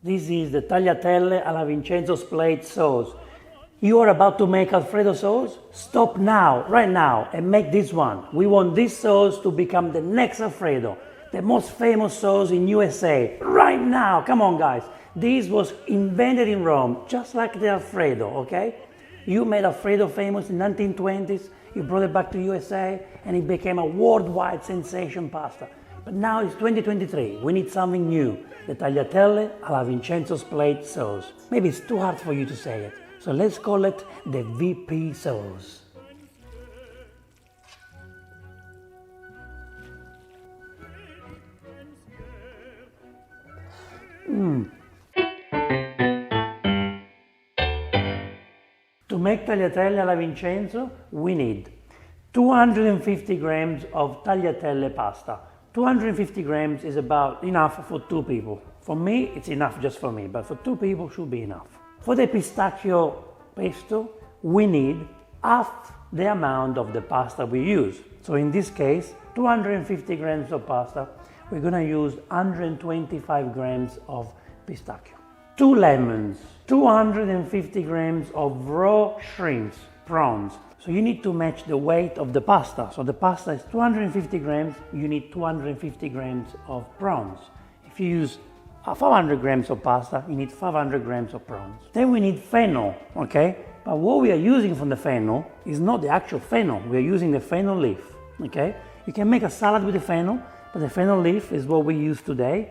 This is the tagliatelle alla Vincenzo plate sauce. You are about to make Alfredo sauce? Stop now, right now, and make this one. We want this sauce to become the next Alfredo, the most famous sauce in USA. Right now, come on guys. This was invented in Rome, just like the Alfredo, okay? You made Alfredo famous in 1920s, you brought it back to USA, and it became a worldwide sensation pasta. But now it's 2023, we need something new. The tagliatelle alla Vincenzo's plate sauce. Maybe it's too hard for you to say it, so let's call it the VP sauce. To make tagliatelle alla Vincenzo, we need 250 grams of tagliatelle pasta. 250 grams is about enough for 2 people. For me, it's enough just for me, but for 2 people should be enough. For the pistachio pesto, we need half the amount of the pasta we use. So in this case, 250 grams of pasta, we're gonna use 125 grams of pistachio. 2 lemons, 250 grams of raw shrimps, prawns. So you need to match the weight of the pasta. So the pasta is 250 grams, you need 250 grams of prawns. If you use 500 grams of pasta, you need 500 grams of prawns. Then we need fennel, okay? But what we are using from the fennel is not the actual fennel, we are using the fennel leaf, okay? You can make a salad with the fennel, but the fennel leaf is what we use today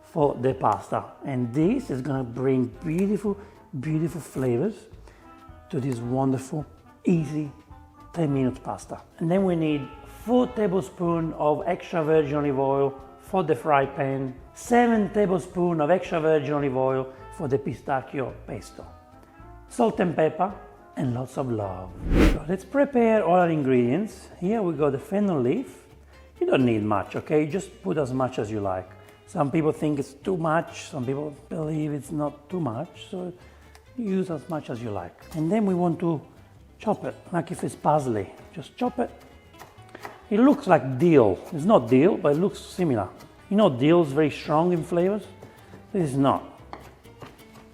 for the pasta. And this is gonna bring beautiful, beautiful flavors to this wonderful, easy 10-minute pasta. And then we need 4 tablespoons of extra virgin olive oil for the fry pan, 7 tablespoons of extra virgin olive oil for the pistachio pesto, salt and pepper, and lots of love. So let's prepare all our ingredients. Here we got the fennel leaf. You don't need much, okay? Just put as much as you like. Some people think it's too much, some people believe it's not too much, so use as much as you like. And then we want to chop it, like if it's parsley. Just chop it. It looks like dill. It's not dill, but it looks similar. You know, dill is very strong in flavors. This is not.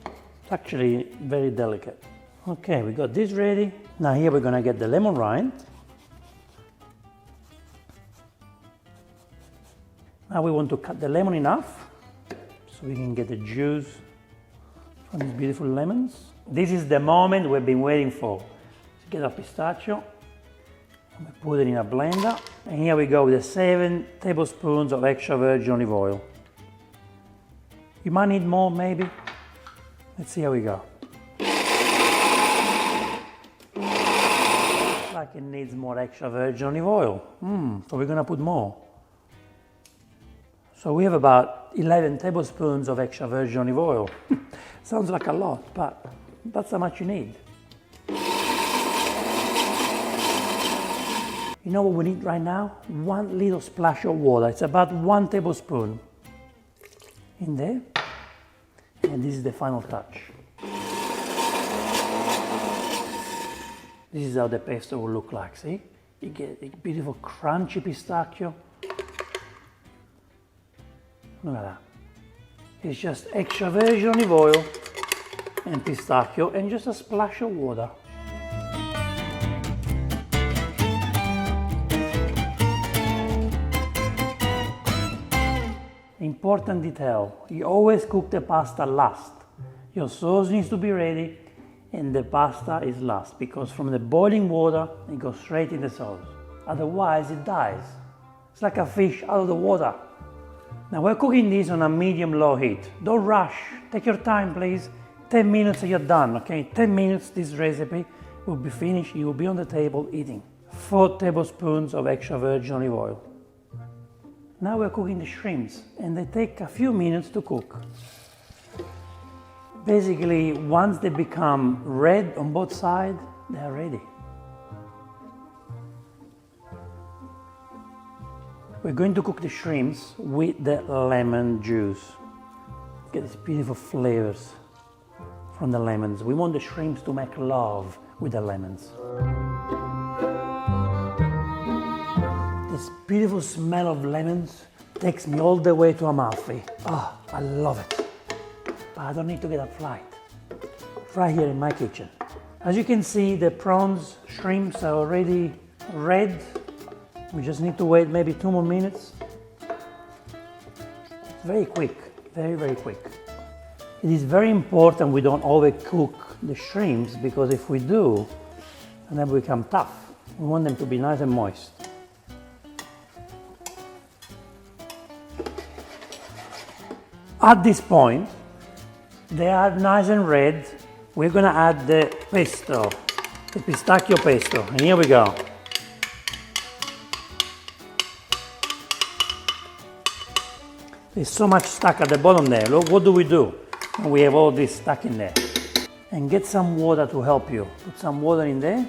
It's actually very delicate. Okay, we got this ready. Now here we're gonna get the lemon rind. Now we want to cut the lemon enough so we can get the juice from these beautiful lemons. This is the moment we've been waiting for. Get our pistachio, and we put it in a blender, and here we go with the 7 tablespoons of extra virgin olive oil. You might need more, maybe. Let's see how we go. Looks like it needs more extra virgin olive oil. So we're gonna put more. So we have about 11 tablespoons of extra virgin olive oil. Sounds like a lot, but that's how much you need. You know what we need right now? 1 little splash of water. It's about 1 tablespoon in there. And this is the final touch. This is how the pesto will look like, see? You get a beautiful crunchy pistachio. Look at that. It's just extra virgin olive oil and pistachio and just a splash of water. Important detail, you always cook the pasta last. Your sauce needs to be ready and the pasta is last because from the boiling water it goes straight in the sauce. Otherwise it dies. It's like a fish out of the water. Now we're cooking this on a medium-low heat. Don't rush, take your time please. 10 minutes and you're done, okay? 10 minutes this recipe will be finished, you will be on the table eating. 4 tablespoons of extra virgin olive oil. Now we're cooking the shrimps and they take a few minutes to cook. Basically, once they become red on both sides, they are ready. We're going to cook the shrimps with the lemon juice. Get these beautiful flavors from the lemons. We want the shrimps to make love with the lemons. This beautiful smell of lemons takes me all the way to Amalfi. Ah, I love it. I don't need to get a flight. Right here in my kitchen. As you can see, the prawns, shrimps are already red. We just need to wait maybe 2 more minutes. It's very quick, very, very quick. It is very important we don't overcook the shrimps, because if we do, then they become tough. We want them to be nice and moist. At this point, they are nice and red. We're gonna add the pesto, the pistachio pesto, and here we go. There's so much stuck at the bottom there. Look, what do? And we have all this stuck in there. And get some water to help you. Put some water in there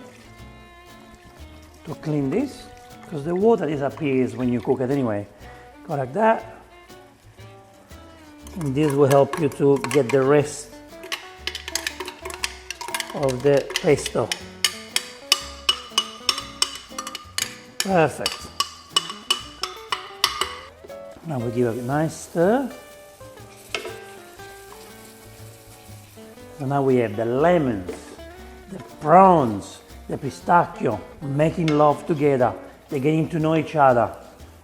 to clean this, because the water disappears when you cook it anyway. Go like that. And this will help you to get the rest of the pesto. Perfect. Now we give a nice stir. So now we have the lemons, the prawns, the pistachio making love together. They're getting to know each other.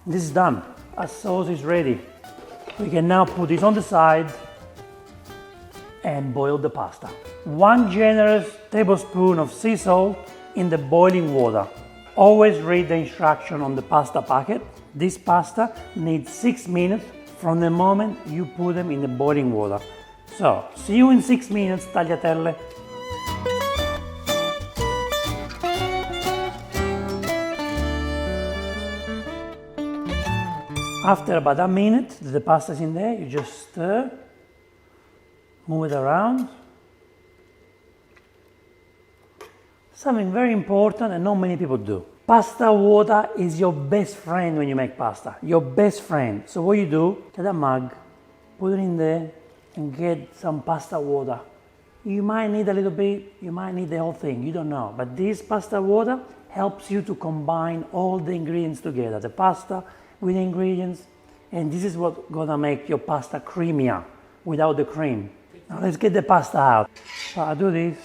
This is done. Our sauce is ready. We can now put this on the side and boil the pasta. 1 generous tablespoon of sea salt in the boiling water. Always read the instruction on the pasta packet. This pasta needs 6 minutes from the moment you put them in the boiling water. So, see you in 6 minutes, tagliatelle. After about a minute, the pasta is in there, you just stir, move it around. Something very important and not many people do. Pasta water is your best friend when you make pasta. Your best friend. So what you do, get a mug, put it in there, and get some pasta water. You might need a little bit, you might need the whole thing, you don't know. But this pasta water helps you to combine all the ingredients together. The pasta with the ingredients, and this is what's gonna make your pasta creamier without the cream. Now let's get the pasta out. So I do this.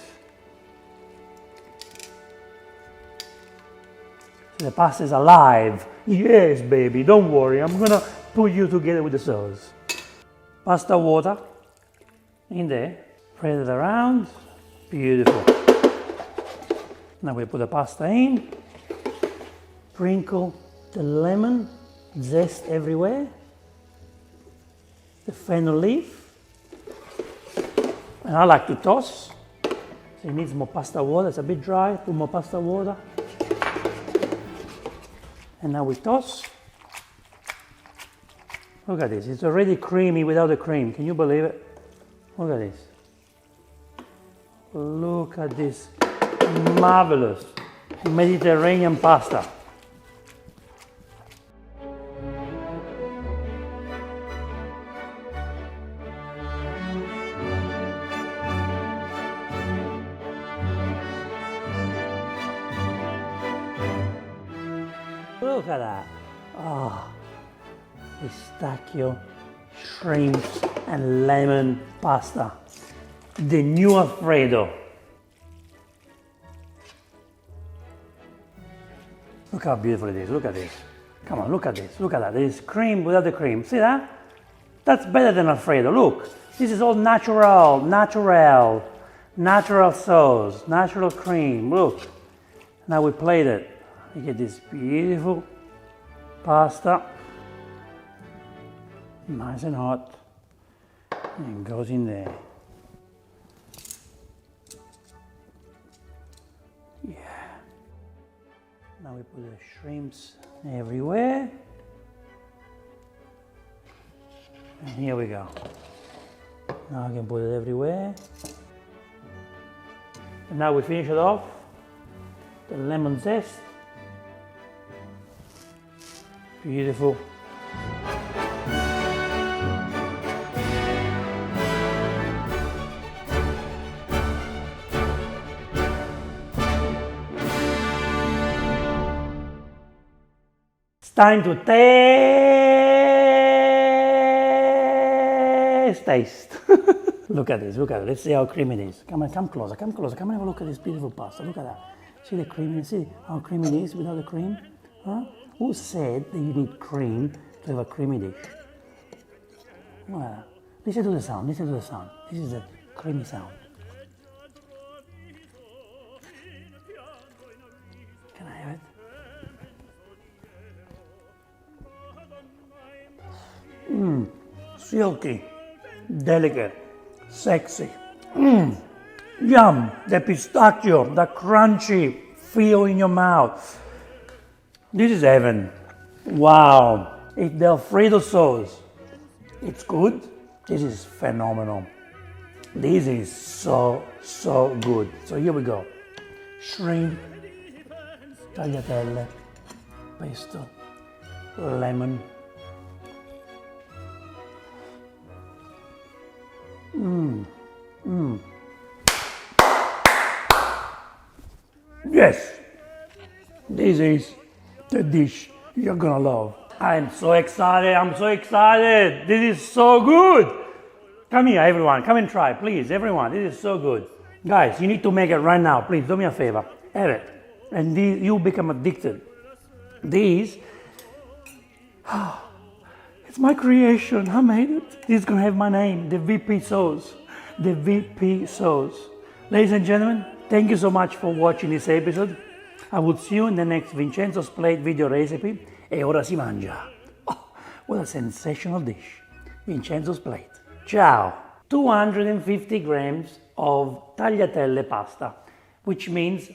So the pasta is alive. Yes, baby, don't worry. I'm gonna put you together with the sauce. Pasta water in there. Spread it around. Beautiful. Now we put the pasta in. Sprinkle the lemon zest everywhere. The fennel leaf. And I like to toss. So it needs more pasta water. It's a bit dry. Put more pasta water. And now we toss. Look at this. It's already creamy without the cream. Can you believe it? Look at this. Look at this marvelous Mediterranean pasta. Look at that. Oh, pistachio, shrimps, and lemon pasta. The new Alfredo. Look how beautiful it is. Look at this. Come on, look at this. Look at that. There is cream without the cream. See that? That's better than Alfredo. Look. This is all natural sauce, natural cream. Look. Now we plate it. You get this beautiful pasta. Nice and hot. And it goes in there. Yeah. Now we put the shrimps everywhere. And here we go. Now I can put it everywhere. And now we finish it off. The lemon zest. Beautiful. It's time to taste. Look at this, look at it. Let's see how creamy it is. Come on, come closer, come closer. Come and have a look at this beautiful pasta. Look at that. See the creamy, see how creamy it is without the cream? Huh? Who said that you need cream to have a creamy dish? Well, listen to the sound, listen to the sound. This is a creamy sound. Can I have it? Silky, delicate, sexy. Yum, the pistachio, the crunchy feel in your mouth. This is heaven. Wow. If the Alfredo sauce, it's good, this is phenomenal. This is so good. So here we go. Shrimp, tagliatelle, pesto, lemon. Yes, this is the dish you're gonna love. I'm so excited, This is so good. Come here, everyone, come and try, please, everyone, this is so good. Guys, you need to make it right now, please, do me a favor, have it. And you become addicted. These, it's my creation, I made it. This is gonna have my name, the VP sauce. The VP sauce. Ladies and gentlemen, thank you so much for watching this episode. I will see you in the next Vincenzo's Plate video recipe. E ora si mangia. Oh, what a sensational dish. Vincenzo's Plate. Ciao. 250 grams of tagliatelle pasta, which means